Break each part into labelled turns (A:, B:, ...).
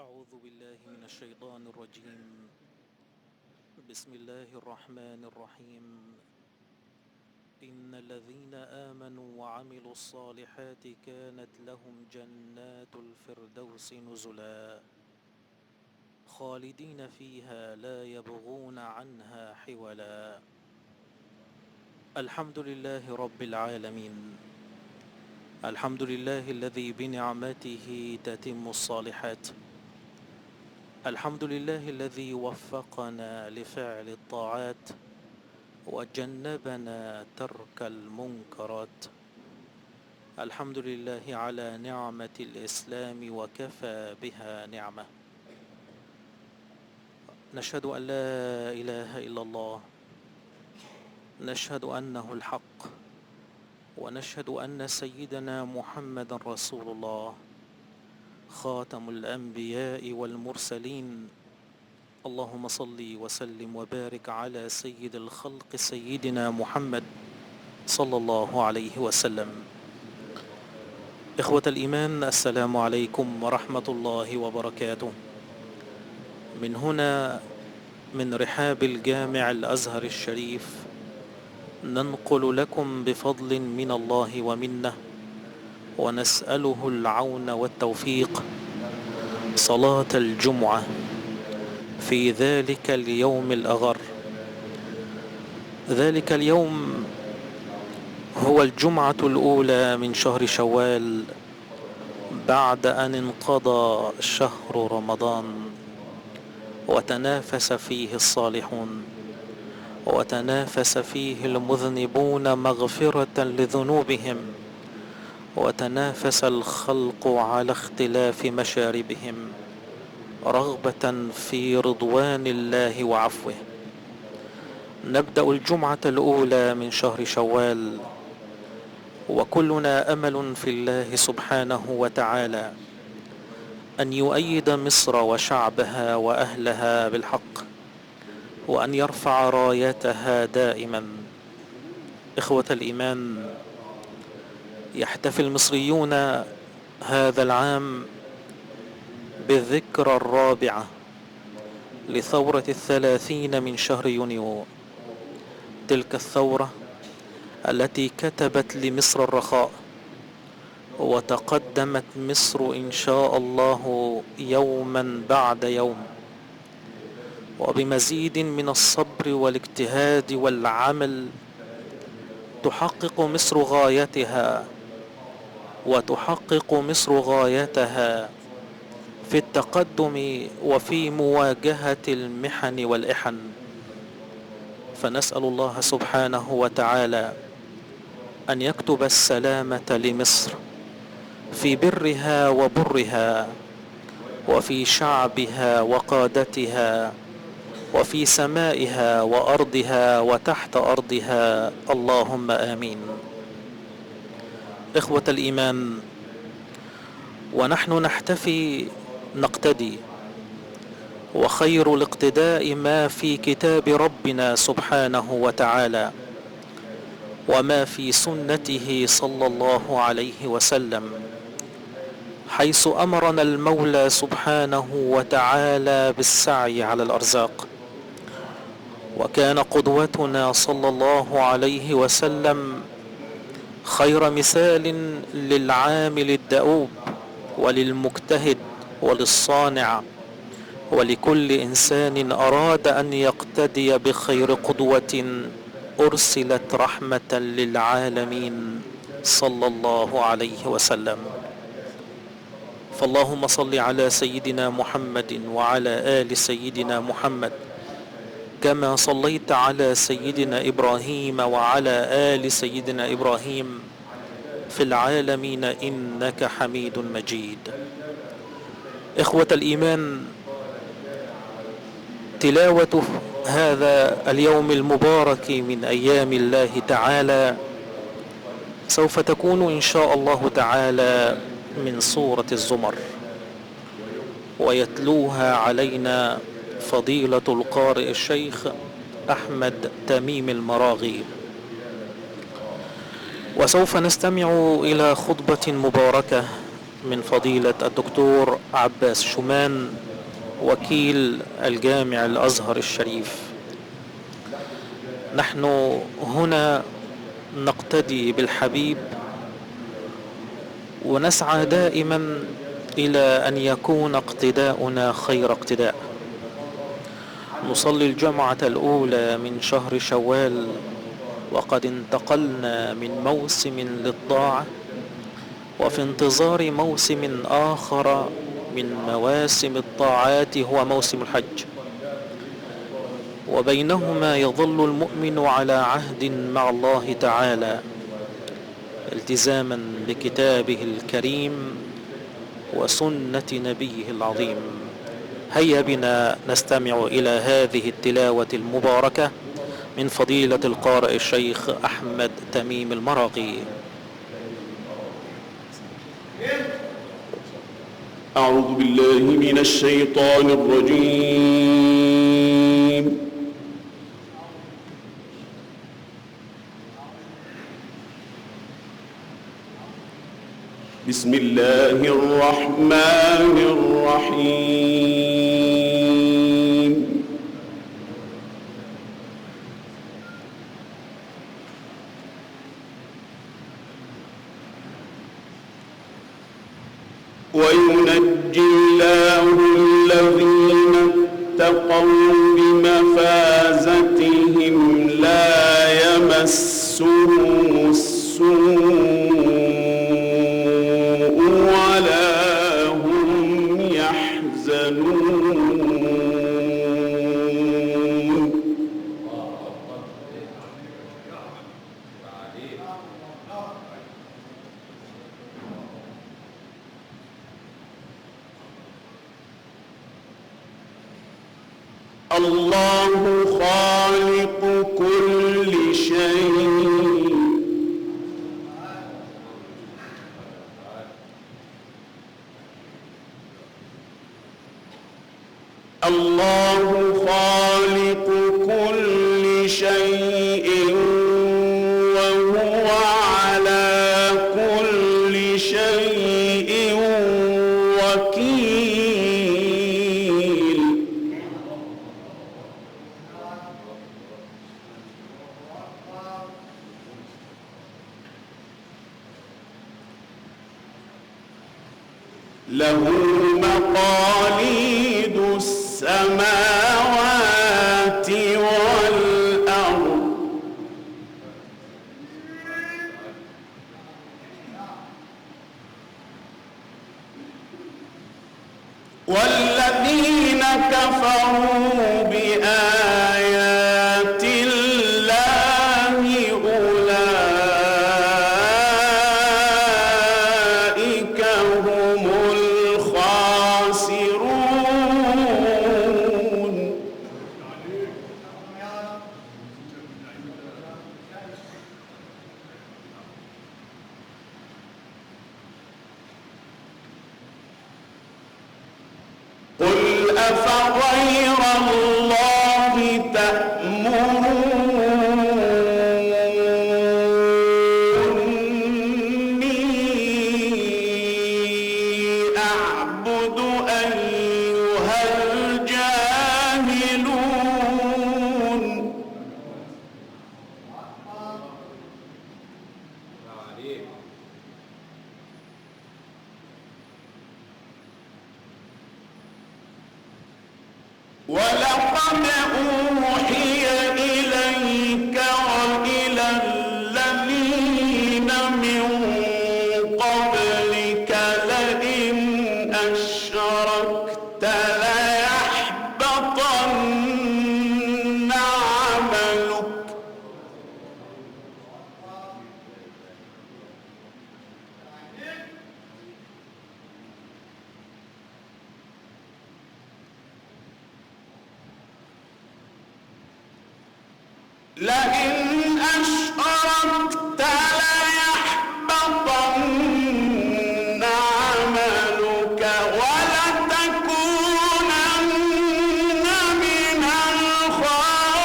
A: أعوذ بالله من الشيطان الرجيم. بسم الله الرحمن الرحيم. إن الذين آمنوا وعملوا الصالحات كانت لهم جنات الفردوس نزلا خالدين فيها لا يبغون عنها حولا. الحمد لله رب العالمين. الحمد لله الذي بنعمته تتم الصالحات. الحمد لله الذي وفقنا لفعل الطاعات وجنبنا ترك المنكرات. الحمد لله على نعمة الإسلام وكفى بها نعمة. نشهد أن لا إله إلا الله، نشهد أنه الحق، ونشهد أن سيدنا محمد رسول الله خاتم الأنبياء والمرسلين. اللهم صل وسلم وبارك على سيد الخلق سيدنا محمد صلى الله عليه وسلم. إخوة الإيمان، السلام عليكم ورحمة الله وبركاته. من هنا من رحاب الجامع الأزهر الشريف ننقل لكم بفضل من الله ومنه، ونسأله العون والتوفيق، صلاة الجمعة في ذلك اليوم الأغر. ذلك اليوم هو الجمعة الأولى من شهر شوال بعد أن انقضى شهر رمضان، وتنافس فيه الصالحون، وتنافس فيه المذنبون مغفرة لذنوبهم، وتنافس الخلق على اختلاف مشاربهم رغبة في رضوان الله وعفوه. نبدأ الجمعة الأولى من شهر شوال وكلنا أمل في الله سبحانه وتعالى أن يؤيد مصر وشعبها وأهلها بالحق، وأن يرفع رايتها دائما. إخوة الإيمان، يحتفل المصريون هذا العام بالذكرى الرابعة لثورة 30 من شهر يونيو، تلك الثورة التي كتبت لمصر الرخاء، وتقدمت مصر إن شاء الله يوما بعد يوم، وبمزيد من الصبر والاجتهاد والعمل تحقق مصر غايتها، وتحقق مصر غايتها في التقدم وفي مواجهة المحن والإحن. فنسأل الله سبحانه وتعالى أن يكتب السلامة لمصر في برها وبرها، وفي شعبها وقادتها، وفي سمائها وأرضها وتحت أرضها، اللهم آمين. إخوة الإيمان، ونحن نحتفي نقتدي، وخير الاقتداء ما في كتاب ربنا سبحانه وتعالى وما في سنته صلى الله عليه وسلم، حيث أمرنا المولى سبحانه وتعالى بالسعي على الأرزاق. وكان قدوتنا صلى الله عليه وسلم خير مثال للعامل الدؤوب وللمجتهد وللصانع ولكل إنسان أراد أن يقتدي بخير قدوة أرسلت رحمة للعالمين صلى الله عليه وسلم. فاللهم صل على سيدنا محمد وعلى آل سيدنا محمد كما صليت على سيدنا إبراهيم وعلى آل سيدنا إبراهيم في العالمين إنك حميد مجيد. إخوة الإيمان، تلاوة هذا اليوم المبارك من أيام الله تعالى سوف تكون إن شاء الله تعالى من سورة الزمر، ويتلوها علينا فضيلة القارئ الشيخ أحمد تميم المراغي. وسوف نستمع إلى خطبة مباركة من فضيلة الدكتور عباس شومان وكيل الجامع الأزهر الشريف. نحن هنا نقتدي بالحبيب ونسعى دائما إلى أن يكون اقتداؤنا خير اقتداء. نصلي الجمعة الأولى من شهر شوال وقد انتقلنا من موسم للطاعة وفي انتظار موسم آخر من مواسم الطاعات هو موسم الحج، وبينهما يظل المؤمن على عهد مع الله تعالى التزاما بكتابه الكريم وسنة نبيه العظيم. هيا بنا نستمع إلى هذه التلاوة المباركة من فضيلة القارئ الشيخ أحمد تميم المراغي.
B: أعوذ بالله من الشيطان الرجيم. بسم الله الرحمن الرحيم. وينجي الله الذين اتقوا بمفازتهم لا يمسهم السوء ولا هم يحزنون. الله خالق كل شيء الله خالق كل شيء وهو على كل شيء وكيل. له مقاليد السماوات والأرض والذين كفروا بآيات الله أولئك هم الخاسرون. قل أفغير الله تأمروني أعبد أيها الجاهلون. ولقد أوحي إليك وإلى الذين من قبلك لئن أشركت ليحبطن عملك لئن أشركت ليحبطن عملك ولتكونن من الخاسرين.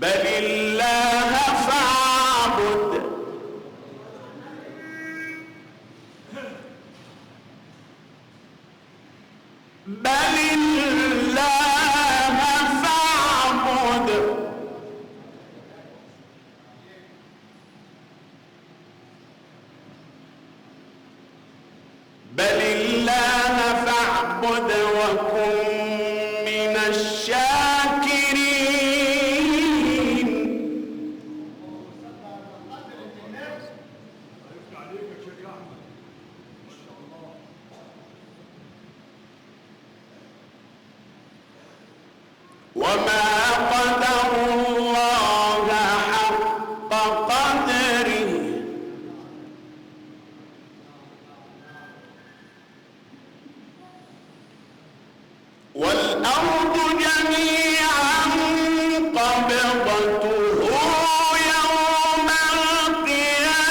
B: بل الله فاعبد بل الله فاعبد بل الله فاعبد وكن من الشاكرين. وما قدروا الله حق قدره والأرض جميعا قبضته يوم القيامة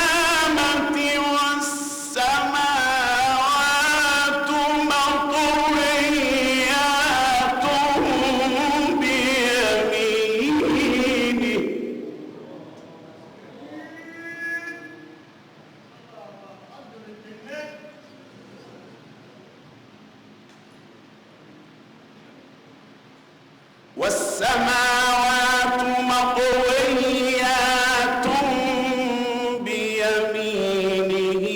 B: والسماوات مطويات بيمينه والسماوات مطويات بيمينه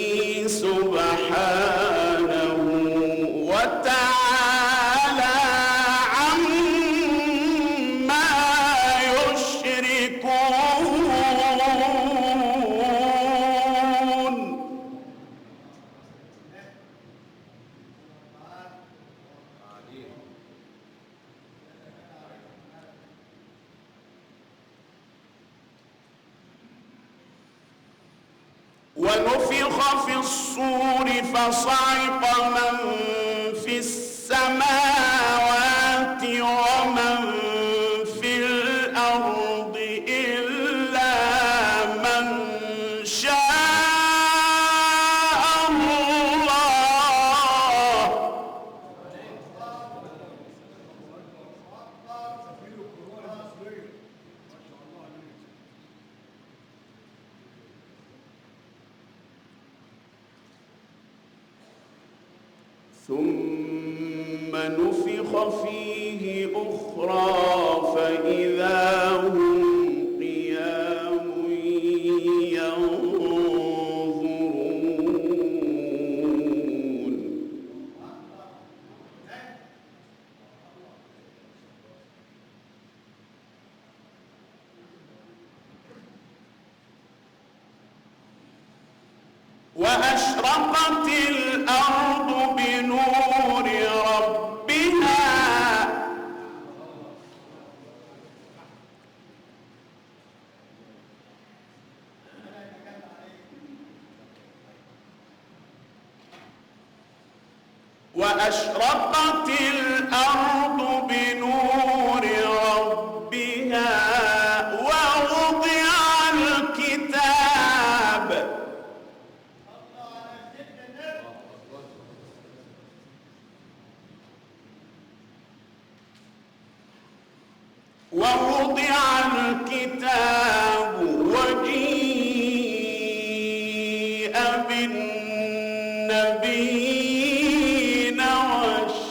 B: سبحانه وتعالى عما يشركون. ونفخ في الصور فصعق من في السماوات ومن في الأرض إلا من شاء الله. ثم نفخ فيه أخرى فإذا هم قيام ينظرون. وأشرقت الأرض بنور ربها وأشرقت الأرض بنور ربها ووضع الكتاب وجيء بالنبيين والشهداء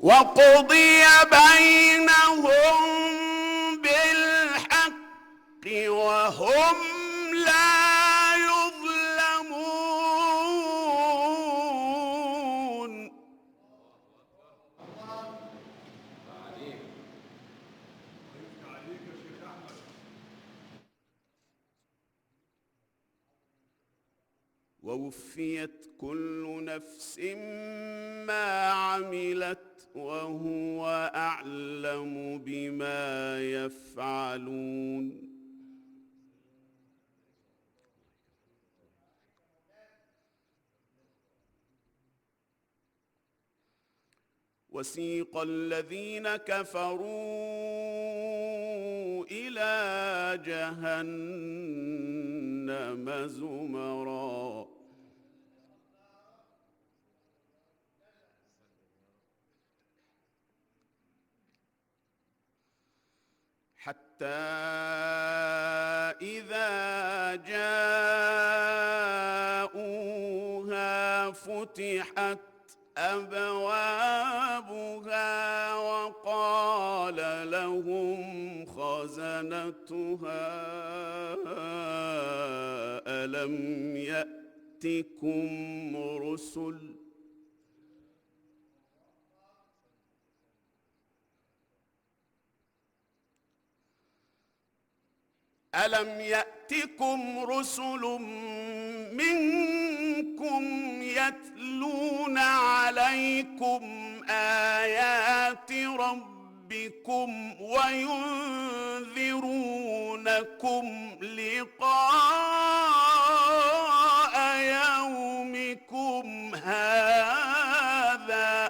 B: وقضي بينهم بالحق وهم لا يظلمون. ووفيت كل نفس ما عملت وهو أعلم بما يفعلون. وسيق الذين كفروا إلى جهنم زمرا حتى إذا جاءوها فتحت أبوابها وقال لهم خزنتها ألم يأتكم رسل منكم يتلون عليكم آيات ربكم وينذرونكم لقاء يومكم هذا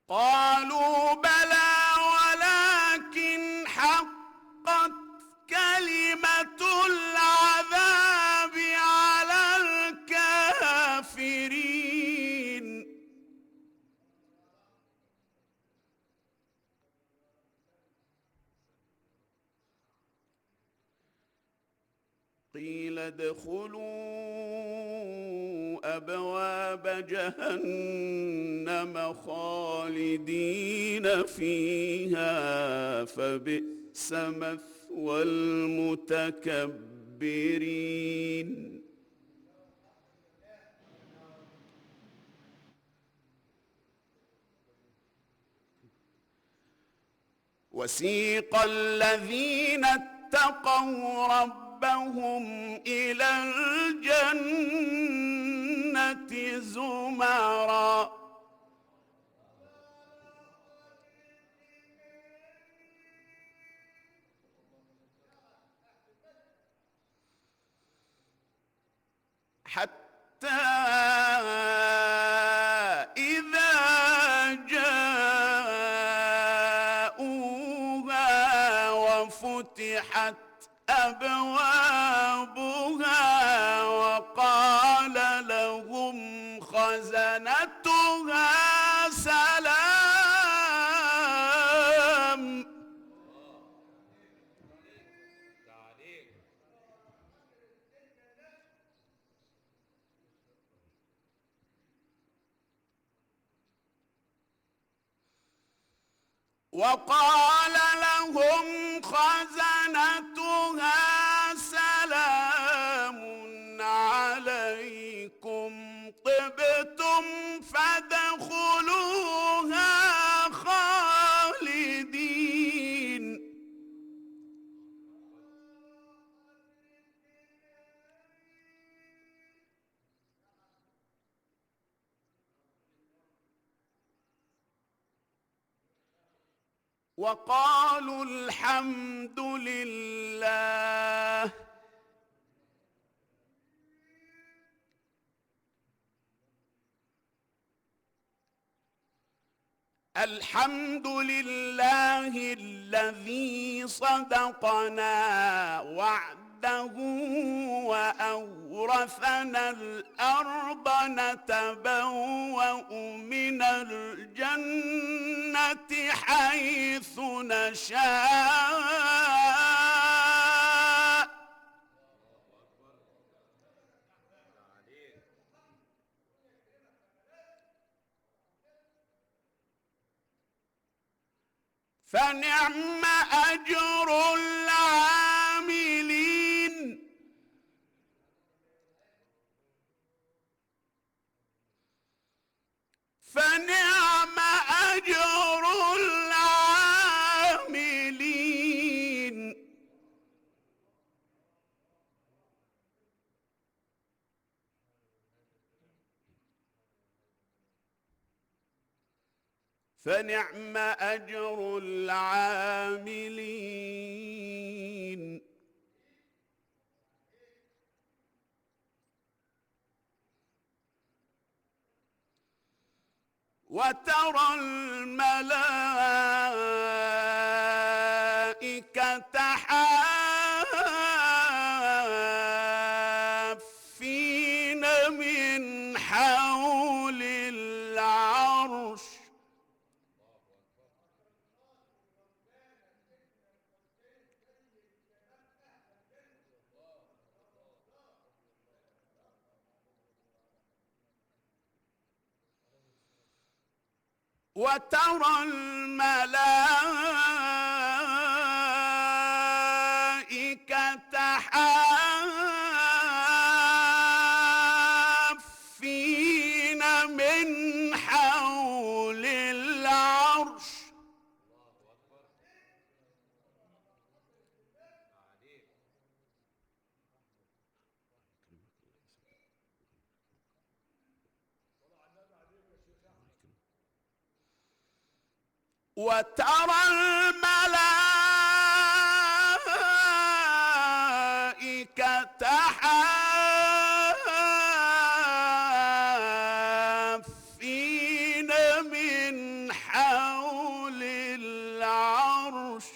B: قالوا بلى ولكن حقت كلمة العذاب على الكافرين قيل ادخلوا أبواب جهنم خالدين فيها فبئس مثوى المتكبرين وسيق الذين اتقوا ربهم إلى الجنة زمرا حتى إذا جاءوها وفتحت أبوابها وقال لهم خزنتها سلام وقال لهم خزنتها سلام عليكم طبتم فادخلوها خالدين وقالوا الحمد لله الذي صدقنا وعده وأورثنا الأرض نتبوأ من الجنة حيث نشاء فنعم أجر العاملين فنعم أجر العاملين فنعم أجر العاملين. وترى الملائكة حافين من حول العرش وترى الملائكة حافين من حول العرش وترى الملائكة حافين من حول العرش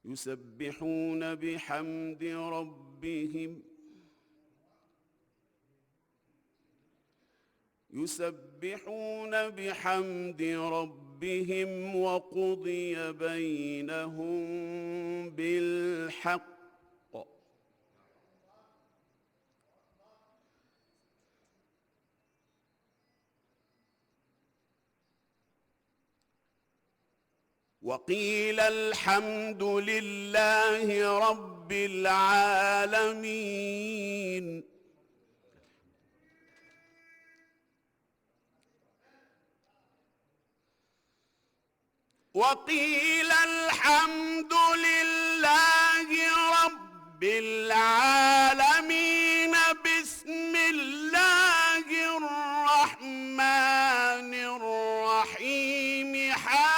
B: يسبحون بحمد ربهم وقضي بينهم بالحق وقيل الحمد لله رب العالمين. وقيل الحمد لله رب العالمين. بسم الله الرحمن الرحيم. حميم.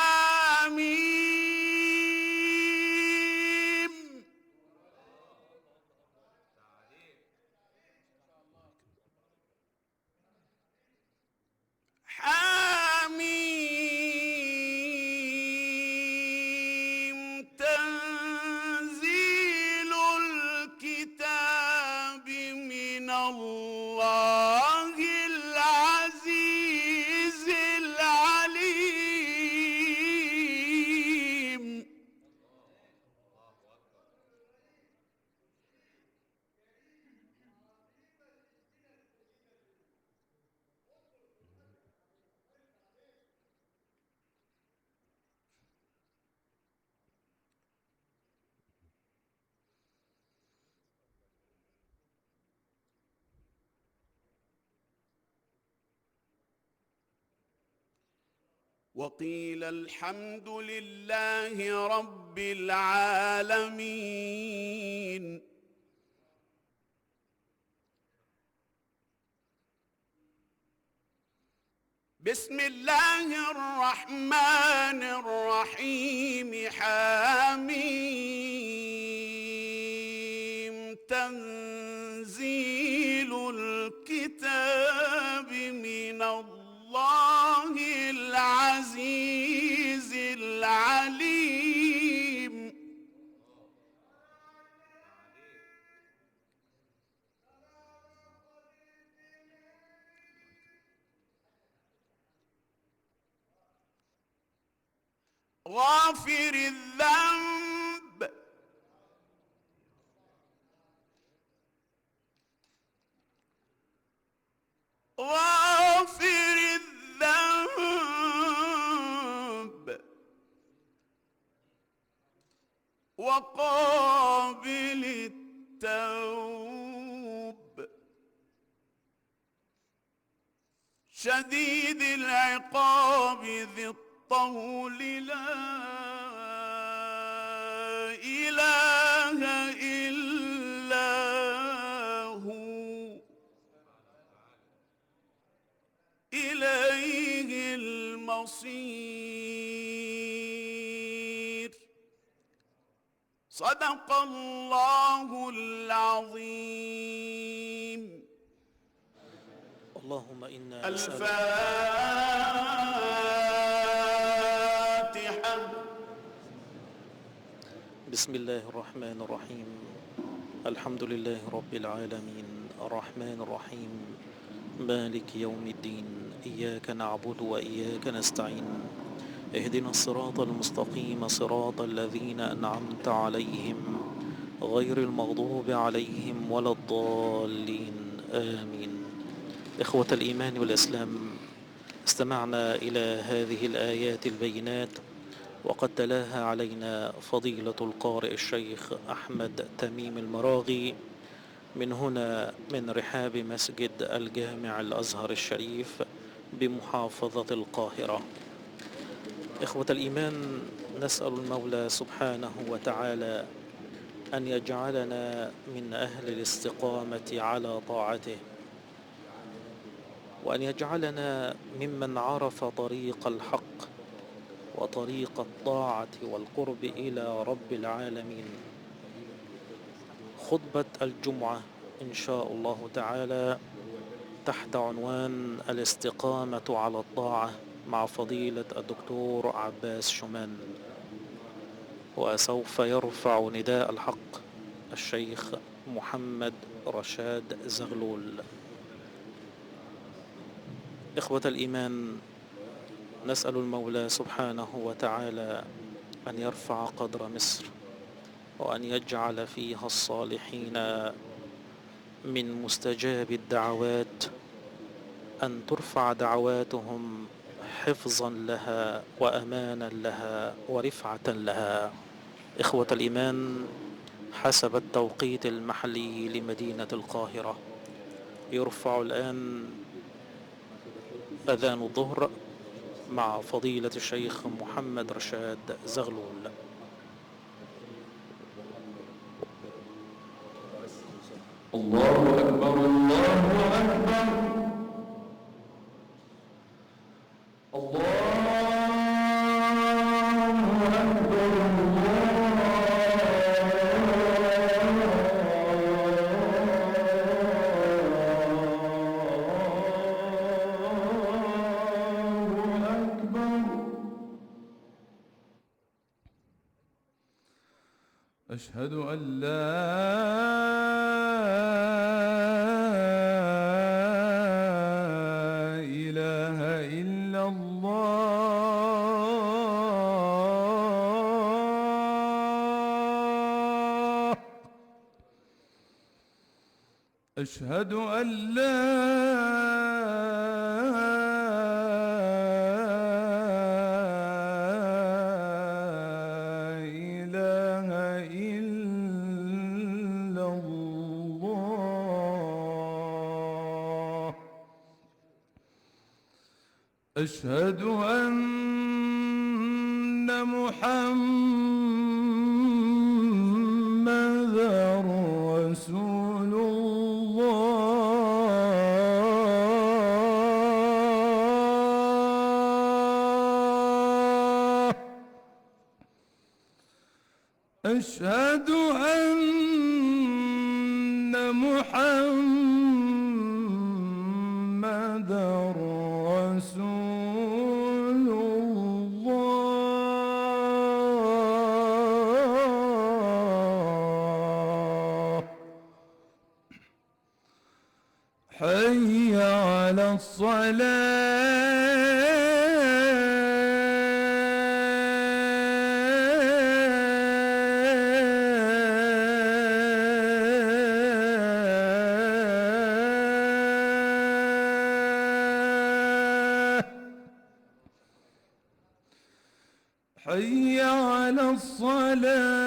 B: حميم. تنزيل الكتاب من الله العزيز العليم. وقيل الحمد لله رب العالمين. بسم الله الرحمن الرحيم. حميم. تنزيل الكتاب من الله العزيز العليم. غافر الذنب غافر الذنب وقابل التوب شديد العقاب ذي الطول لا إله إلا بصير. صدق الله العظيم.
A: اللهم إنا نسألك.
B: الفاتحة.
A: بسم الله الرحمن الرحيم. الحمد لله رب العالمين، الرحمن الرحيم، مالك يوم الدين، إياك نعبد وإياك نستعين، اهدنا الصراط المستقيم، صراط الذين أنعمت عليهم غير المغضوب عليهم ولا الضالين، آمين. إخوة الإيمان والإسلام، استمعنا إلى هذه الآيات البينات وقد تلاها علينا فضيلة القارئ الشيخ أحمد تميم المراغي من هنا من رحاب مسجد الجامع الأزهر الشريف بمحافظة القاهرة. إخوة الإيمان، نسأل المولى سبحانه وتعالى أن يجعلنا من أهل الاستقامة على طاعته، وأن يجعلنا ممن عرف طريق الحق وطريق الطاعة والقرب إلى رب العالمين. خطبة الجمعة إن شاء الله تعالى تحت عنوان الاستقامة على الطاعة مع فضيلة الدكتور عباس شومان، وسوف يرفع نداء الحق الشيخ محمد رشاد زغلول. إخوة الإيمان، نسأل المولى سبحانه وتعالى أن يرفع قدر مصر وأن يجعل فيها الصالحين من مستجاب الدعوات، أن ترفع دعواتهم حفظا لها وأمانا لها ورفعة لها. إخوة الإيمان، حسب التوقيت المحلي لمدينة القاهرة يرفع الآن أذان الظهر مع فضيلة الشيخ محمد رشاد زغلول.
C: الله أكبر الله أكبر الله أكبر الله أكبر. أشهد أن لا إله إلا الله. أشهد أن لا إله إلا الله. أشهد أن محمدًا رسول الله. أشهد أن محمدًا رسول الله. حي على الصلاة. حي على الصلاة.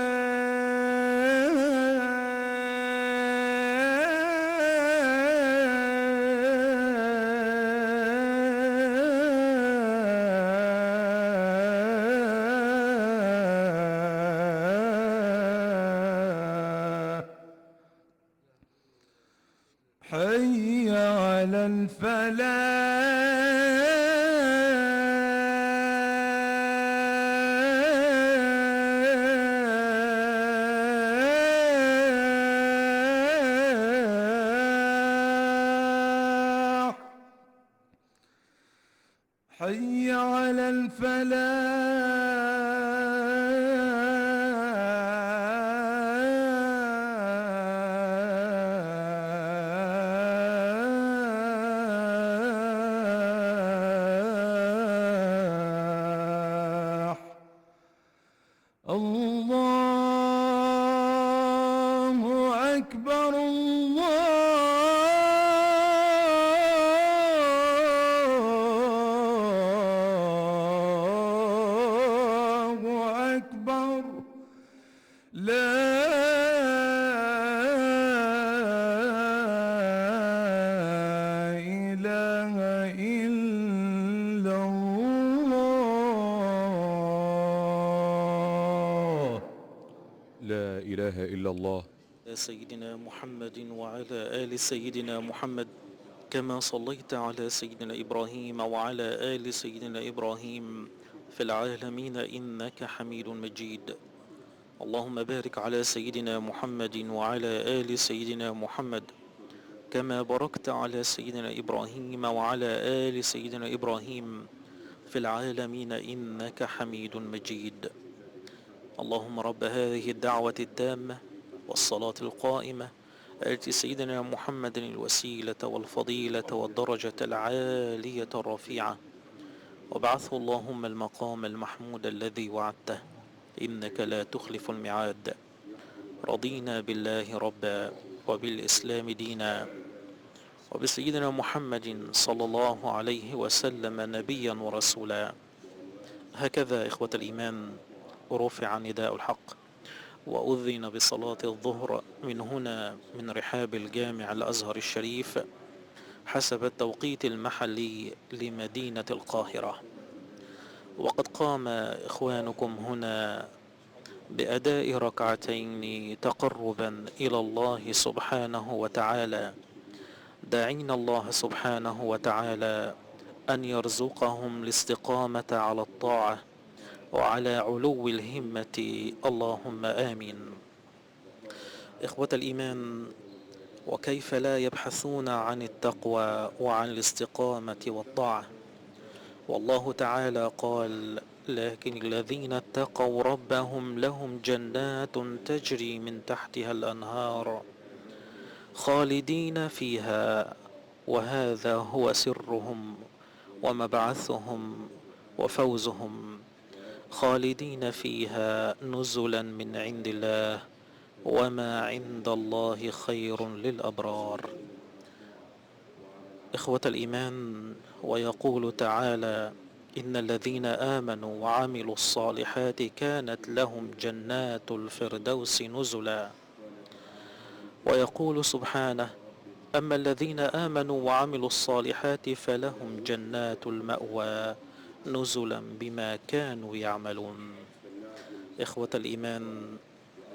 C: حي على الفلاح. حي على الفلاح. الله أكبر، الله أكبر، لا إله إلا الله.
D: لا إله إلا الله.
A: سيدنا محمد وعلى آل سيدنا محمد كما صليت على سيدنا إبراهيم وعلى آل سيدنا إبراهيم في العالمين إنك حميد مجيد. اللهم بارك على سيدنا محمد وعلى آل سيدنا محمد كما باركت على سيدنا إبراهيم وعلى آل سيدنا إبراهيم في العالمين إنك حميد مجيد. اللهم رب هذه الدعوة التامة والصلاة القائمة آت سيدنا محمد الوسيلة والفضيلة والدرجة العالية الرفيعة وابعثه اللهم المقام المحمود الذي وعدته إنك لا تخلف الميعاد. رضينا بالله ربا وبالإسلام دينا وبسيدنا محمد صلى الله عليه وسلم نبيا ورسولا. هكذا إخوة الإيمان رفع نداء الحق وأذن بصلاة الظهر من هنا من رحاب الجامع الأزهر الشريف حسب التوقيت المحلي لمدينة القاهرة. وقد قام إخوانكم هنا بأداء ركعتين تقربا إلى الله سبحانه وتعالى، داعين الله سبحانه وتعالى أن يرزقهم الاستقامة على الطاعة وعلى علو الهمة، اللهم آمين. إخوة الإيمان، وكيف لا يبحثون عن التقوى وعن الاستقامة والطاعة؟ والله تعالى قال: لكن الذين اتقوا ربهم لهم جنات تجري من تحتها الأنهار خالدين فيها، وهذا هو سرهم ومبعثهم وفوزهم، خالدين فيها نزلا من عند الله وما عند الله خير للأبرار. إخوة الإيمان، ويقول تعالى: إن الذين آمنوا وعملوا الصالحات كانت لهم جنات الفردوس نزلا. ويقول سبحانه: أما الذين آمنوا وعملوا الصالحات فلهم جنات المأوى نزلا بما كانوا يعملون. إخوة الإيمان،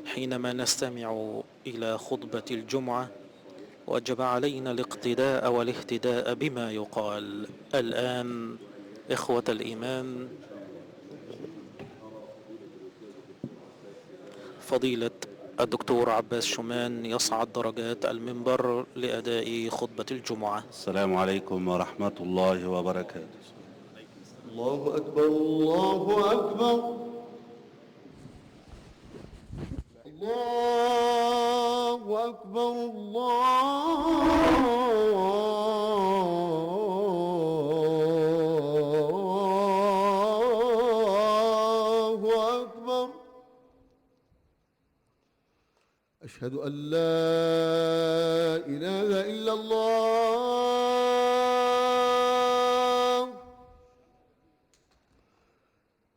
A: حينما نستمع إلى خطبة الجمعة وجب علينا الاقتداء والاهتداء بما يقال. الآن إخوة الإيمان، فضيلة الدكتور عباس شومان يصعد درجات المنبر لأداء خطبة الجمعة.
E: السلام عليكم ورحمة الله وبركاته.
F: الله أكبر، الله أكبر، الله أكبر، الله أكبر. أشهد أن لا إله إلا الله،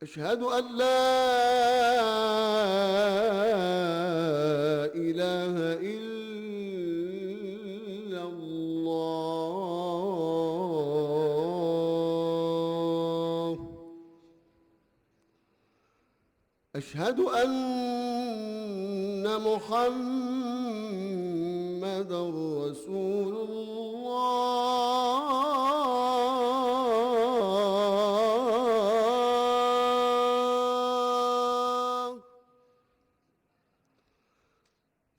F: أشهد أن لا إله إلا الله، أشهد أن محمدًا رسول الله،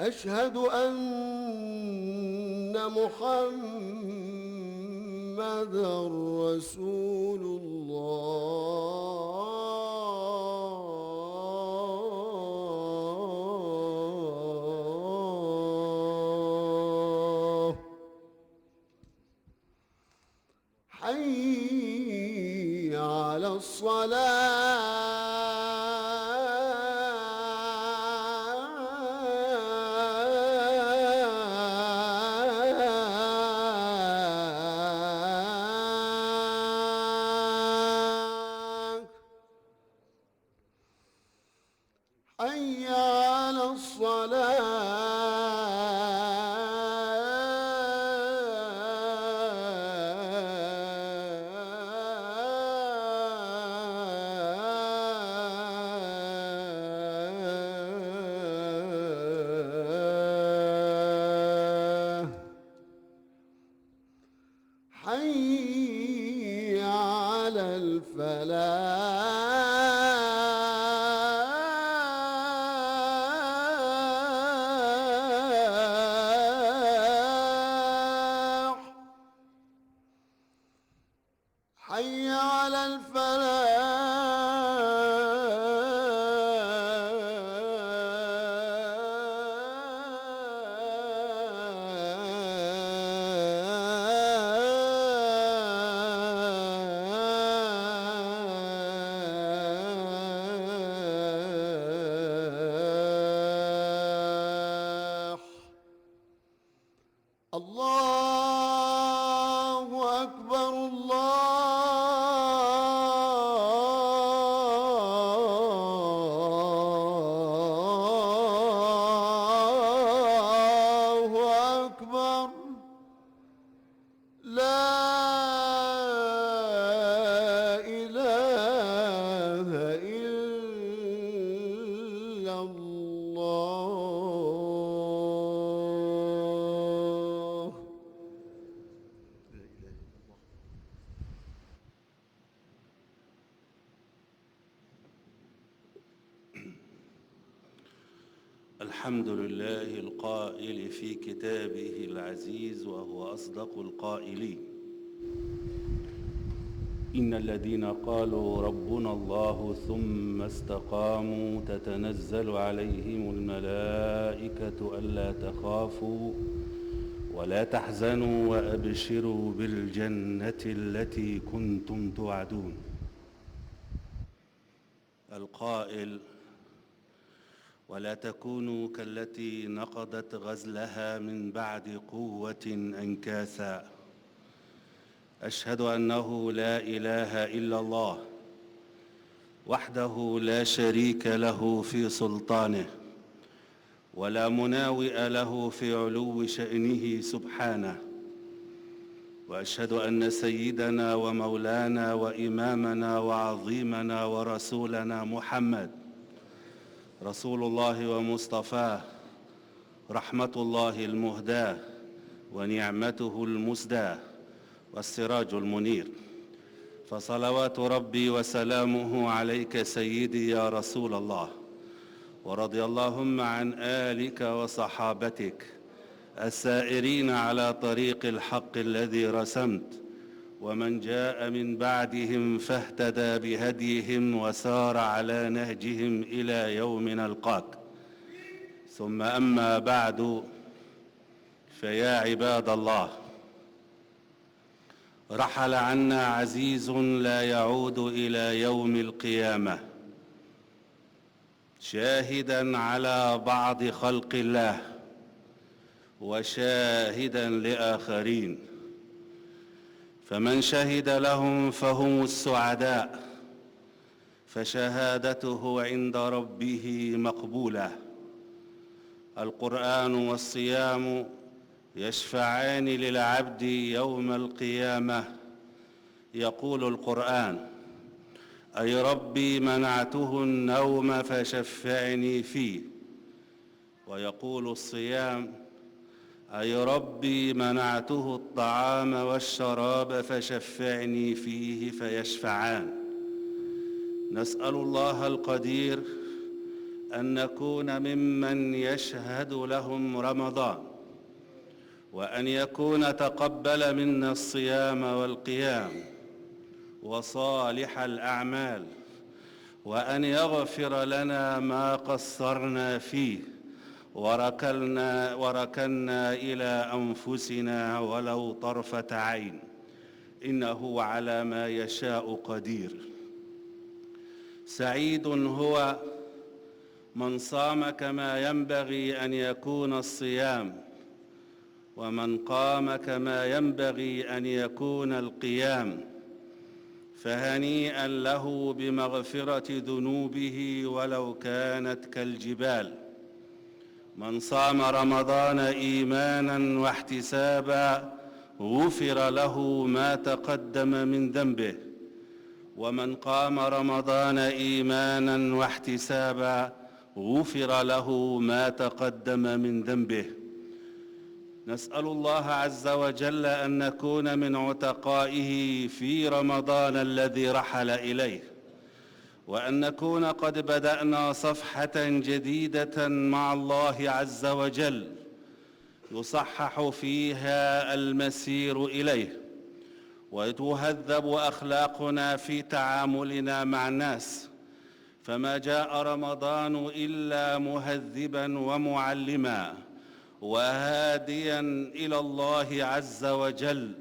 F: أشهد أن محمدًا محمدا رسول الله. حي على الصلاة. حي على الصلاة. حي على الفلاح. حي على الفلاح. الله أكبر الله أكبر. لا إله إلا الله.
E: الحمد لله القائل في كتابه العزيز وهو أصدق القائلين: إن الذين قالوا ربنا الله ثم استقاموا تتنزل عليهم الملائكة ألا تخافوا ولا تحزنوا وأبشروا بالجنة التي كنتم توعدون. القائل: ولا تكونوا كالتي نقضت غزلها من بعد قوة أنكاثا. أشهد أنه لا إله إلا الله وحده لا شريك له في سلطانه ولا مناوئ له في علو شأنه سبحانه. وأشهد أن سيدنا ومولانا وإمامنا وعظيمنا ورسولنا محمد رسول الله ومصطفاه، رحمة الله المهداة ونعمته المسداة والسراج المنير. فصلوات ربي وسلامه عليك سيدي يا رسول الله، ورضي اللهم عن آلك وصحابتك السائرين على طريق الحق الذي رسمت، ومن جاء من بعدهم فاهتدى بهديهم وسار على نهجهم إلى يوم نلقاك. ثم أما بعد، فيا عباد الله، رحل عنا عزيز لا يعود إلى يوم القيامة، شاهدا على بعض خلق الله وشاهدا لآخرين. فمن شهد لهم فهم السعداء، فشهادته عند ربه مقبولة. القرآن والصيام يشفعان للعبد يوم القيامة. يقول القرآن: أي ربي منعته النوم فشفعني فيه. ويقول الصيام: أي ربي منعته الطعام والشراب فشفعني فيه، فيشفعان. نسأل الله القدير أن نكون ممن يشهد لهم رمضان وأن يكون تقبل منا الصيام والقيام وصالح الأعمال، وأن يغفر لنا ما قصرنا فيه وركنا إلى أنفسنا ولو طرفة عين، إنه على ما يشاء قدير. سعيد هو من صام كما ينبغي أن يكون الصيام، ومن قام كما ينبغي أن يكون القيام، فهنيئا له بمغفرة ذنوبه ولو كانت كالجبال. من صام رمضان إيمانا واحتسابا غفر له ما تقدم من ذنبه، ومن قام رمضان إيمانا واحتسابا غفر له ما تقدم من ذنبه. نسأل الله عز وجل أن نكون من عتقائه في رمضان الذي رحل إليه، وأن نكون قد بدأنا صفحة جديدة مع الله عز وجل يصحح فيها المسير إليه، وتهذب أخلاقنا في تعاملنا مع الناس، فما جاء رمضان إلا مهذبا ومعلما وهاديا إلى الله عز وجل،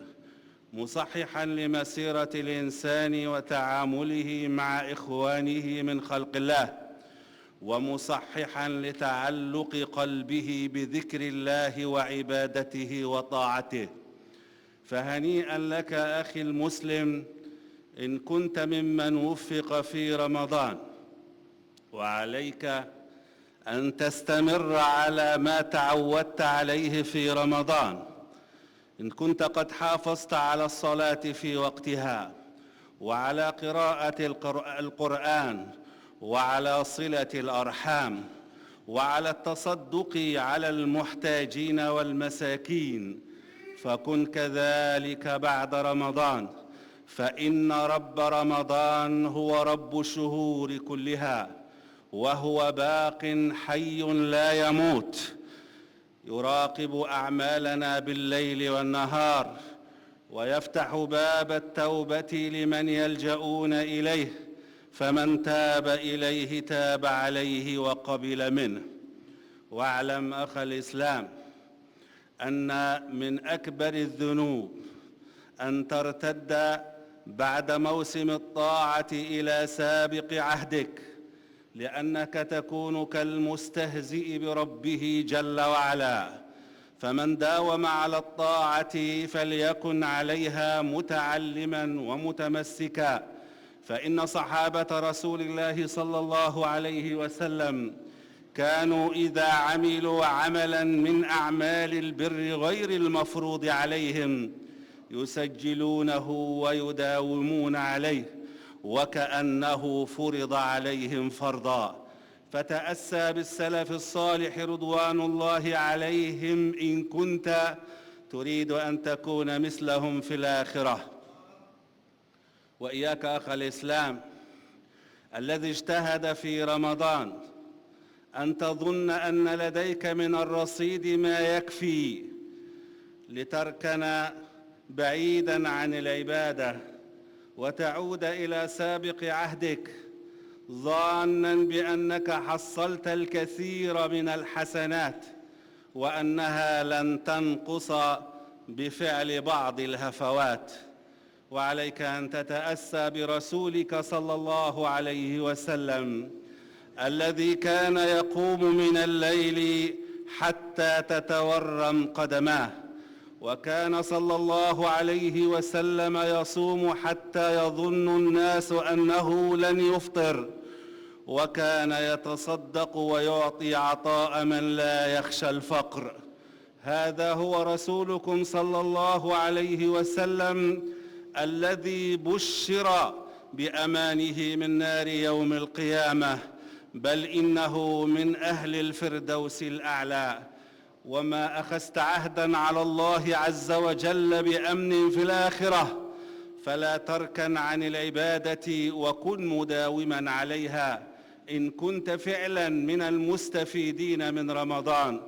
E: مصححا لمسيرة الإنسان وتعامله مع إخوانه من خلق الله، ومصححا لتعلق قلبه بذكر الله وعبادته وطاعته. فهنيئا لك أخي المسلم إن كنت ممن وفق في رمضان، وعليك أن تستمر على ما تعودت عليه في رمضان. إن كنت قد حافظت على الصلاة في وقتها، وعلى قراءة القرآن، وعلى صلة الأرحام، وعلى التصدق على المحتاجين والمساكين، فكن كذلك بعد رمضان، فإن رب رمضان هو رب الشهور كلها، وهو باق حي لا يموت، يراقب أعمالنا بالليل والنهار، ويفتح باب التوبة لمن يلجؤون إليه، فمن تاب إليه تاب عليه وقبل منه. واعلم أخا الإسلام أن من أكبر الذنوب أن ترتد بعد موسم الطاعة إلى سابق عهدك، لأنك تكون كالمستهزئ بربه جل وعلا. فمن داوم على الطاعة فليكن عليها متعلما ومتمسكا، فإن صحابة رسول الله صلى الله عليه وسلم كانوا إذا عملوا عملا من أعمال البر غير المفروض عليهم يسجلونه ويداومون عليه وكأنه فرض عليهم فرضا. فتأسى بالسلف الصالح رضوان الله عليهم إن كنت تريد أن تكون مثلهم في الآخرة. وإياك أخ الإسلام الذي اجتهد في رمضان أن تظن أن لديك من الرصيد ما يكفي لتركن بعيدا عن العبادة وتعود إلى سابق عهدك، ظانا بأنك حصلت الكثير من الحسنات وأنها لن تنقص بفعل بعض الهفوات. وعليك أن تتأسى برسولك صلى الله عليه وسلم الذي كان يقوم من الليل حتى تتورم قدماه، وكان صلى الله عليه وسلم يصوم حتى يظن الناس أنه لن يفطر، وكان يتصدق ويعطي عطاء من لا يخشى الفقر. هذا هو رسولكم صلى الله عليه وسلم الذي بشر بأمانه من نار يوم القيامة، بل إنه من أهل الفردوس الأعلى. وما أخذت عهدا على الله عز وجل بأمن في الآخرة فلا تركن عن العبادة وكن مداوما عليها إن كنت فعلا من المستفيدين من رمضان.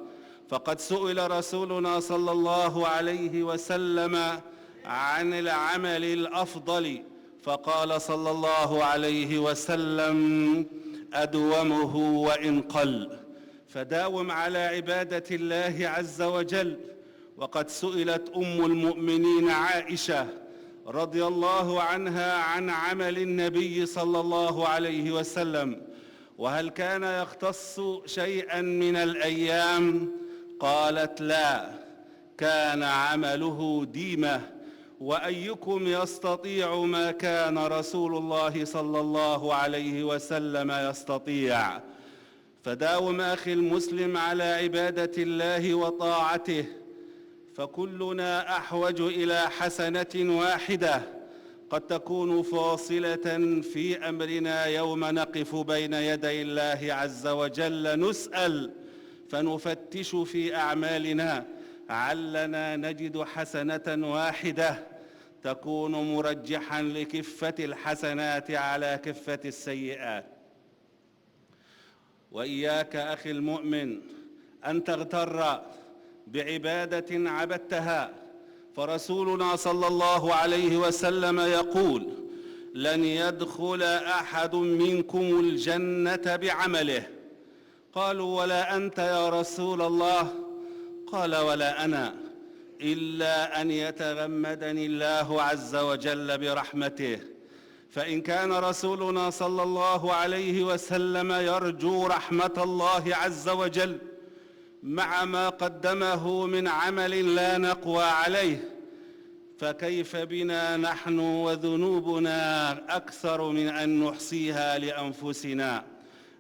E: فقد سئل رسولنا صلى الله عليه وسلم عن العمل الأفضل، فقال صلى الله عليه وسلم: أدومه وإن قل. فداوم على عبادة الله عز وجل. وقد سئلت أم المؤمنين عائشة رضي الله عنها عن عمل النبي صلى الله عليه وسلم، وهل كان يختص شيئا من الأيام؟ قالت: لا، كان عمله ديمة. وأيكم يستطيع ما كان رسول الله صلى الله عليه وسلم يستطيع؟ فداوم أخي المسلم على عبادة الله وطاعته، فكلنا أحوج إلى حسنة واحدة قد تكون فاصلة في أمرنا يوم نقف بين يدي الله عز وجل نسأل، فنفتش في أعمالنا علنا نجد حسنة واحدة تكون مرجحا لكفة الحسنات على كفة السيئات. وإياك أخي المؤمن أن تغتر بعبادة عبدتها، فرسولنا صلى الله عليه وسلم يقول: لن يدخل أحد منكم الجنة بعمله. قالوا: ولا أنت يا رسول الله؟ قال: ولا أنا، إلا أن يتغمدني الله عز وجل برحمته. فإن كان رسولنا صلى الله عليه وسلم يرجو رحمة الله عز وجل مع ما قدمه من عمل لا نقوى عليه، فكيف بنا نحن وذنوبنا أكثر من أن نحصيها لأنفسنا؟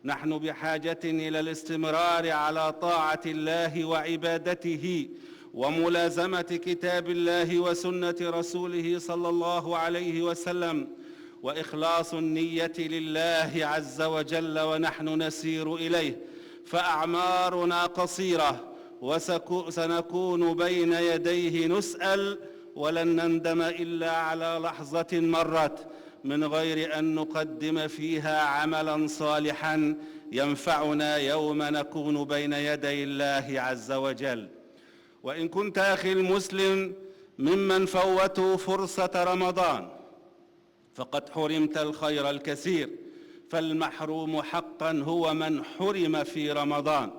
E: نحن بحاجة إلى الاستمرار على طاعة الله وعبادته وملازمة كتاب الله وسنة رسوله صلى الله عليه وسلم، وإخلاص النية لله عز وجل ونحن نسير إليه. فأعمارنا قصيرة وسنكون بين يديه نسأل، ولن نندم إلا على لحظة مرت من غير أن نقدم فيها عملا صالحا ينفعنا يوم نكون بين يدي الله عز وجل. وإن كنت أخي المسلم ممن فوتوا فرصة رمضان فقد حرمت الخير الكثير، فالمحروم حقا هو من حرم في رمضان.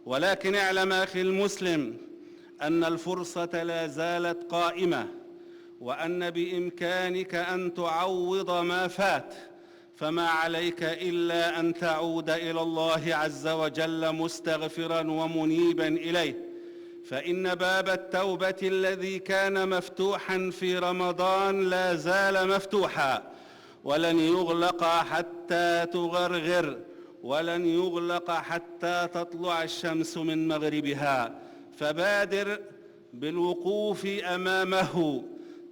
E: ولكن اعلم أخي المسلم أن الفرصة لا زالت قائمة، وأن بإمكانك أن تعوض ما فات، فما عليك إلا أن تعود إلى الله عز وجل مستغفرا ومنيبا إليه. فإن باب التوبة الذي كان مفتوحا في رمضان لا زال مفتوحا، ولن يغلق حتى تغرغر، ولن يغلق حتى تطلع الشمس من مغربها. فبادر بالوقوف أمامه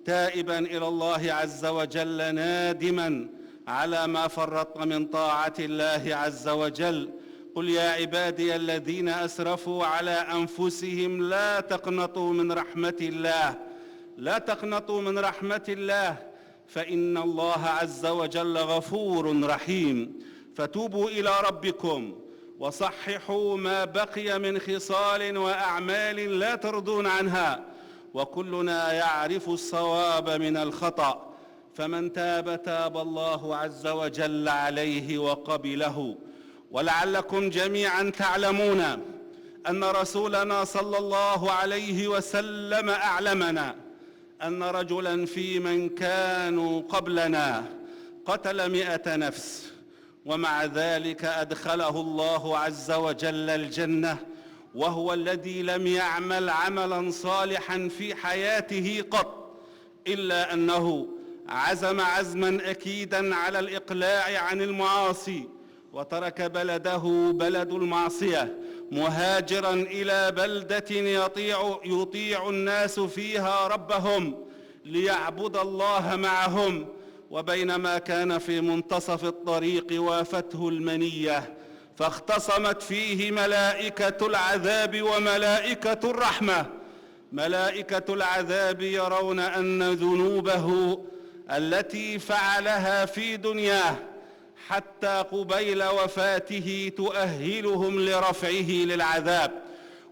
E: تائبا إلى الله عز وجل نادما على ما فرط من طاعة الله عز وجل. قل يا عبادي الذين أسرفوا على أنفسهم لا تقنطوا من رحمة الله، لا تقنطوا من رحمة الله، فإن الله عز وجل غفور رحيم. فتوبوا إلى ربكم وصححوا ما بقي من خصال وأعمال لا ترضون عنها، وكلنا يعرف الصواب من الخطأ، فمن تاب تاب الله عز وجل عليه وقبله. ولعلكم جميعا تعلمون أن رسولنا صلى الله عليه وسلم أعلمنا أن رجلا في من كانوا قبلنا قتل 100 نفس، ومع ذلك أدخله الله عز وجل الجنة، وهو الذي لم يعمل عملا صالحا في حياته قط، إلا أنه عزم عزما أكيدا على الإقلاع عن المعاصي، وترك بلده بلد المعصية مهاجرا إلى بلدة يطيع الناس فيها ربهم ليعبد الله معهم. وبينما كان في منتصف الطريق وافته المنية، فاختصمت فيه ملائكة العذاب وملائكة الرحمة. ملائكة العذاب يرون أن ذنوبه التي فعلها في دنياه حتى قبيل وفاته تؤهلهم لرفعه للعذاب،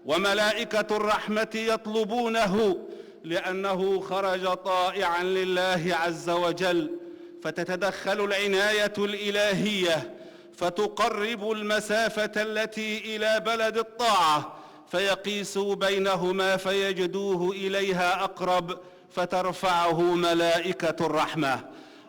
E: وملائكة الرحمة يطلبونه لأنه خرج طائعا لله عز وجل، فتتدخل العناية الإلهية فتقرب المسافة التي إلى بلد الطاعة، فيقيسوا بينهما فيجدوه إليها أقرب، فترفعه ملائكة الرحمة.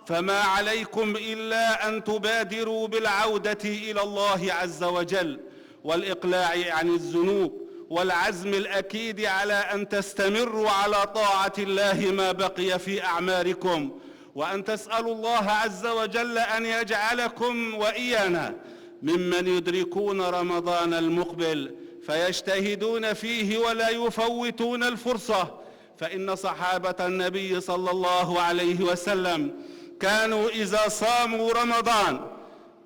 E: فما عليكم إلا أن تبادروا بالعودة إلى الله عز وجل والإقلاع عن الذنوب، والعزم الأكيد على أن تستمروا على طاعة الله ما بقي في أعماركم، وأن تسألوا الله عز وجل أن يجعلكم وإيانا ممن يدركون رمضان المقبل فيجتهدون فيه ولا يفوتون الفرصة. فإن صحابة النبي صلى الله عليه وسلم كانوا إذا صاموا رمضان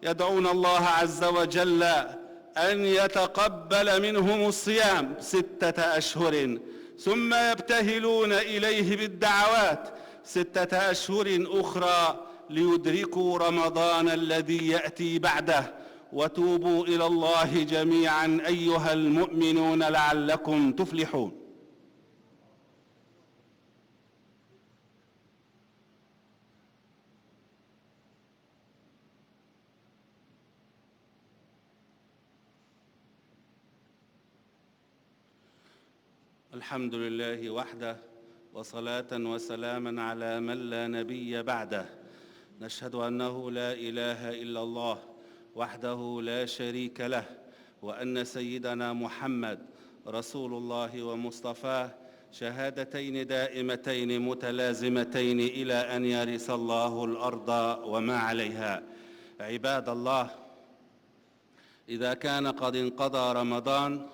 E: يدعون الله عز وجل أن يتقبل منهم الصيام 6 أشهر، ثم يبتهلون إليه بالدعوات 6 أشهر أخرى ليدركوا رمضان الذي يأتي بعده. وتوبوا إلى الله جميعا أيها المؤمنون لعلكم تفلحون. الحمد لله وحده، وصلاة وسلاما على من لا نبي بعده. نشهد أنه لا إله إلا الله وحده لا شريك له، وأن سيدنا محمد رسول الله ومصطفاه، شهادتين دائمتين متلازمتين إلى أن يرث الله الأرض وما عليها. عباد الله، إذا كان قد انقضى رمضان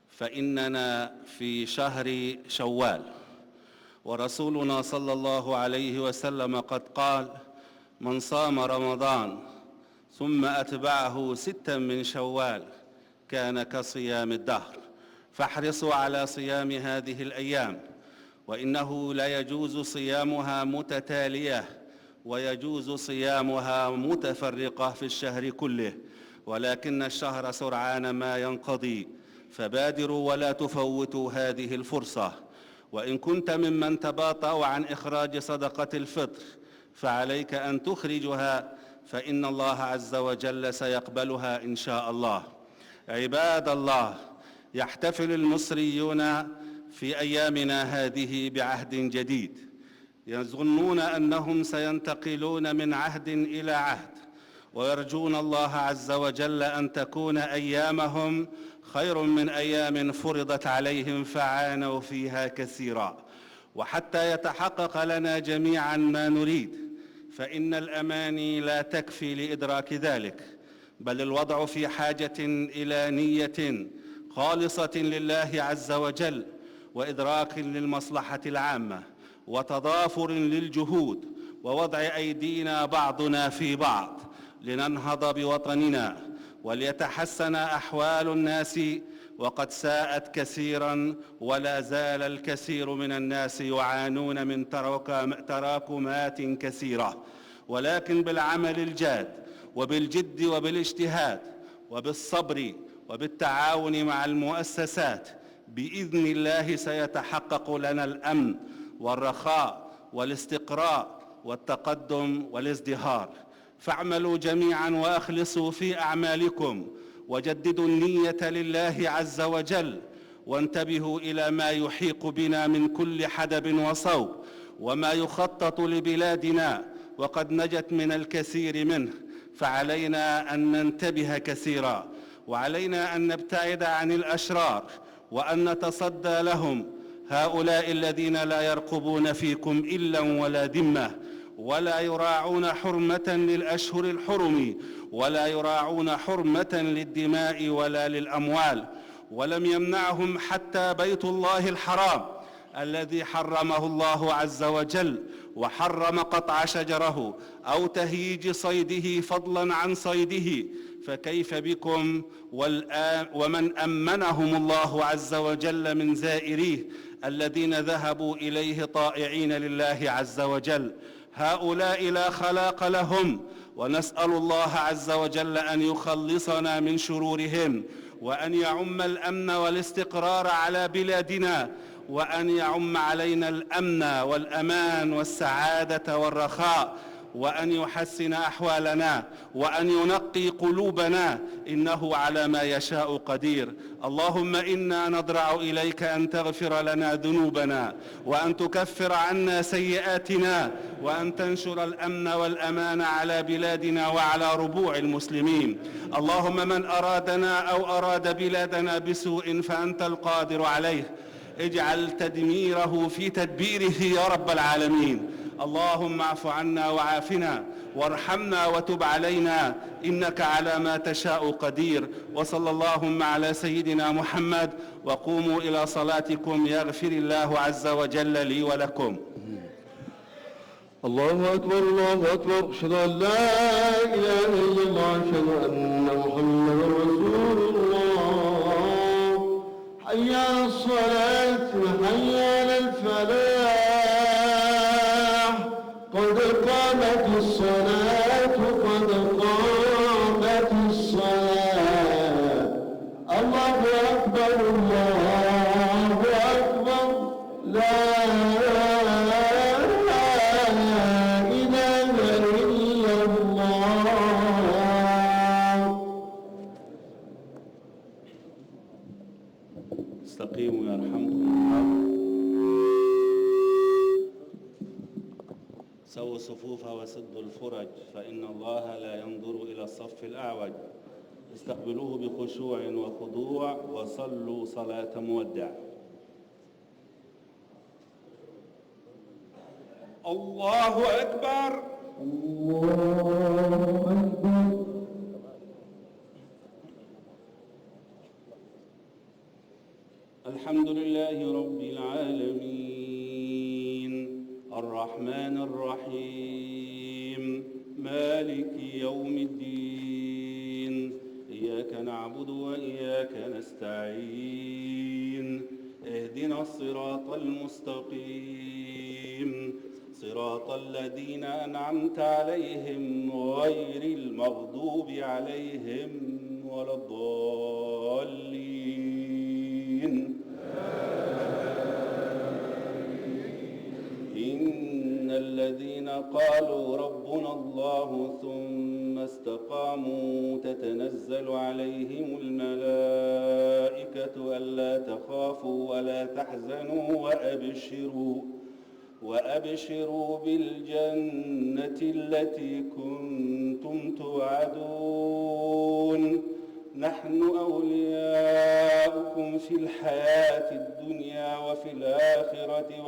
E: فإننا في شهر شوال، ورسولنا صلى الله عليه وسلم قد قال: من صام رمضان ثم أتبعه 6 من شوال كان كصيام الدهر. فاحرصوا على صيام هذه الأيام، وإنه لا يجوز صيامها متتالية، ويجوز صيامها متفرقة في الشهر كله، ولكن الشهر سرعان ما ينقضي، فبادروا ولا تفوتوا هذه الفرصة. وإن كنت ممن تباطأوا عن إخراج صدقة الفطر فعليك أن تخرجها، فإن الله عز وجل سيقبلها إن شاء الله. عباد الله، يحتفل المصريون في أيامنا هذه بعهد جديد، يظنون أنهم سينتقلون من عهد إلى عهد، ويرجون الله عز وجل أن تكون أيامهم خير من أيام فرضت عليهم فعانوا فيها كثيرا. وحتى يتحقق لنا جميعا ما نريد، فإن الأماني لا تكفي لإدراك ذلك، بل الوضع في حاجة إلى نية خالصة لله عز وجل، وإدراك للمصلحة العامة، وتضافر للجهود، ووضع أيدينا بعضنا في بعض لننهض بوطننا وليتحسن أحوال الناس. وقد ساءت كثيرا، ولا زال الكثير من الناس يعانون من تراكمات كثيرة، ولكن بالعمل الجاد وبالجد وبالاجتهاد وبالصبر وبالتعاون مع المؤسسات بإذن الله سيتحقق لنا الأمن والرخاء والاستقرار والتقدم والازدهار. فاعملوا جميعا وأخلصوا في أعمالكم، وجددوا النية لله عز وجل، وانتبهوا إلى ما يحيق بنا من كل حدب وصوب، وما يخطط لبلادنا وقد نجت من الكثير منه. فعلينا أن ننتبه كثيرا، وعلينا أن نبتعد عن الأشرار وأن نتصدى لهم، هؤلاء الذين لا يرقبون فيكم إلا ولا ذمة، ولا يراعون حرمة للأشهر الحرم، ولا يراعون حرمة للدماء ولا للأموال. ولم يمنعهم حتى بيت الله الحرام الذي حرمه الله عز وجل، وحرم قطع شجره أو تهييج صيده فضلا عن صيده، فكيف بكم ومن أمنهم الله عز وجل من زائريه الذين ذهبوا إليه طائعين لله عز وجل. هؤلاء لا خلاق لهم، ونسأل الله عز وجل أن يخلصنا من شرورهم، وأن يعم الأمن والاستقرار على بلادنا، وأن يعم علينا الأمن والأمان والسعادة والرخاء، وأن يحسن أحوالنا، وأن ينقي قلوبنا، إنه على ما يشاء قدير. اللهم إنا نضرع إليك أن تغفر لنا ذنوبنا، وأن تكفر عنا سيئاتنا، وأن تنشر الأمن والأمان على بلادنا وعلى ربوع المسلمين. اللهم من أرادنا أو أراد بلادنا بسوء فأنت القادر عليه، اجعل تدميره في تدبيره يا رب العالمين. اللهم اعف عنا وعافنا وارحمنا وتب علينا، إنك على ما تشاء قدير. وصلى اللهم على سيدنا محمد، وقوموا إلى صلاتكم يغفر الله عز وجل لي ولكم.
F: الله أكبر الله أكبر، أشهد أن لا إله إلا الله، أشهد أن محمدا رسول الله. حي على الصلاة حي على الفلاح، قد قامت الصلاة قد قامت الصلاة. الله أكبر الله أكبر، لا
E: استقيموا يرحمكم الله. سووا الصفوف وسدوا الفرج، فإن الله لا ينظر إلى الصف الأعوج. استقبلوه بخشوع وخضوع، وصلوا صلاة مودع. الله أكبر
F: الله أكبر.
E: الحمد لله رب العالمين، الرحمن الرحيم، مالك يوم الدين، إياك نعبد وإياك نستعين، اهدنا الصراط المستقيم، صراط الذين أنعمت عليهم غير المغضوب عليهم ولا الضالين. إن الذين قالوا ربنا الله ثم استقاموا تتنزل عليهم الملائكة ألا تخافوا ولا تحزنوا وأبشروا بالجنة التي كنتم توعدون. نحن أولياؤكم في الحياة الدنيا وفي الآخرة،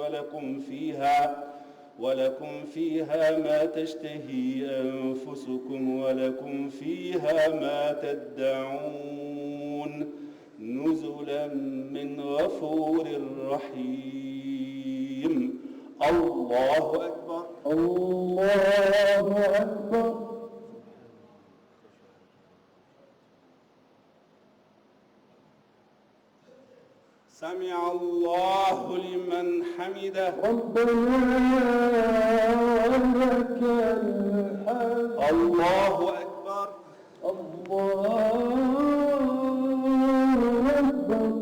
E: ولكم فيها ما تشتهي أنفسكم، ولكم فيها ما تدعون، نزلا من غفور رحيم. الله أكبر
F: الله أكبر.
E: سمع الله لمن حمده.
F: ربنا لك الحمد.
E: الله أكبر
F: الله أكبر.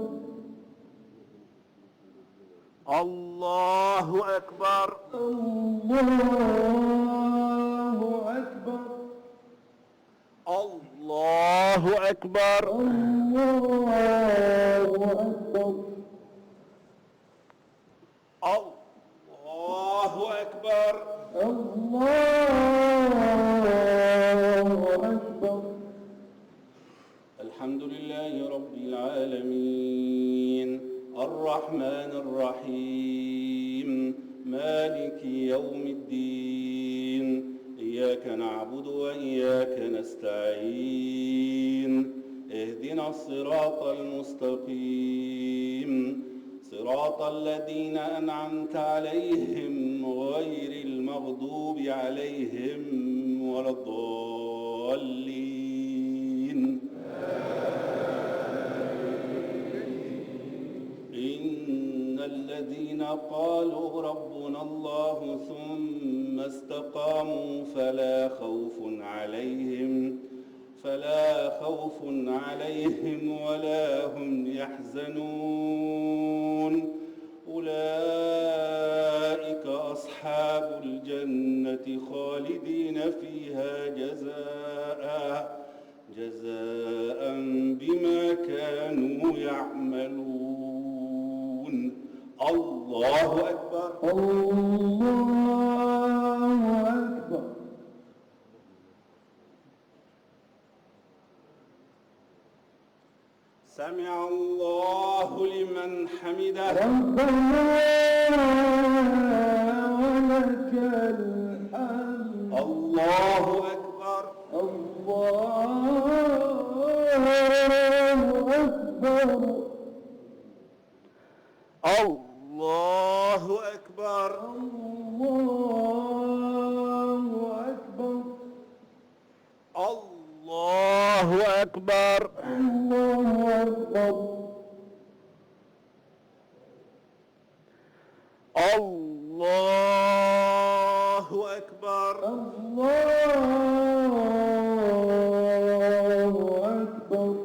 E: الله أكبر
F: الله أكبر.
E: الله أكبر.
F: الله أكبر.
E: الحمد لله رب العالمين، الرحمن الرحيم، مالك يوم الدين، إياك نعبد وإياك نستعين، اهدنا الصراط المستقيم، صراط الذين أنعمت عليهم غير المغضوب عليهم ولا الضالين. إن الذين قالوا ربنا الله ثم استقاموا فلا فلا خوف عليهم ولا هم يحزنون أولئك أصحاب الجنة خالدين فيها جزاء بما كانوا يعملون. الله أكبر.
F: الله أكبر.
E: سمع الله لمن حمده.
F: ربنا ولك الحمد.
E: الله أكبر.
F: الله أكبر.
E: الله أكبر.
F: الله أكبر.
E: الله أكبر.
F: الله أكبر.
E: الله أكبر.
F: الله أكبر.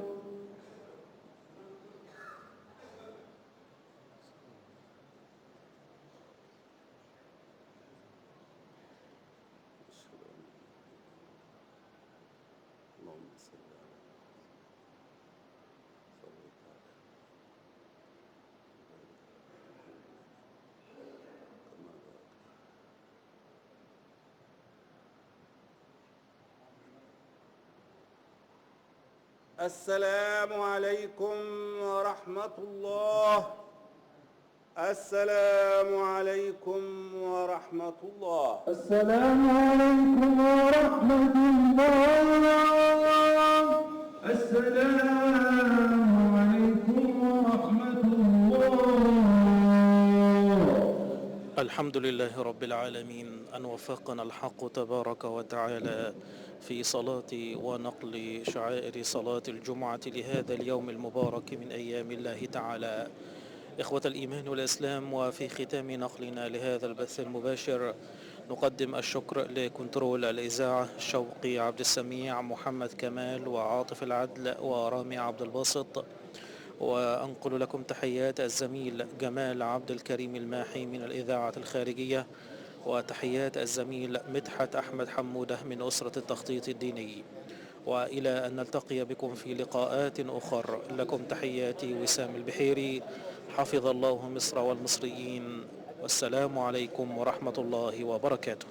E: السلام عليكم ورحمة الله. السلام عليكم ورحمة الله.
F: السلام عليكم ورحمة الله. السلام عليكم ورحمة الله.
A: الحمد لله رب العالمين أن وفقنا الحق تبارك وتعالى في صلاة ونقل شعائر صلاة الجمعة لهذا اليوم المبارك من أيام الله تعالى. إخوة الإيمان والإسلام، وفي ختام نقلنا لهذا البث المباشر نقدم الشكر لكنترول الإذاعة شوقي عبد السميع، محمد كمال، وعاطف العدل، ورامي عبد الباسط، وأنقل لكم تحيات الزميل جمال عبد الكريم الماحي من الإذاعة الخارجية، وتحيات الزميل مدحت أحمد حمودة من أسرة التخطيط الديني. وإلى أن نلتقي بكم في لقاءات أخر، لكم تحياتي وسام البحيري، حفظ الله مصر والمصريين، والسلام عليكم ورحمة الله وبركاته.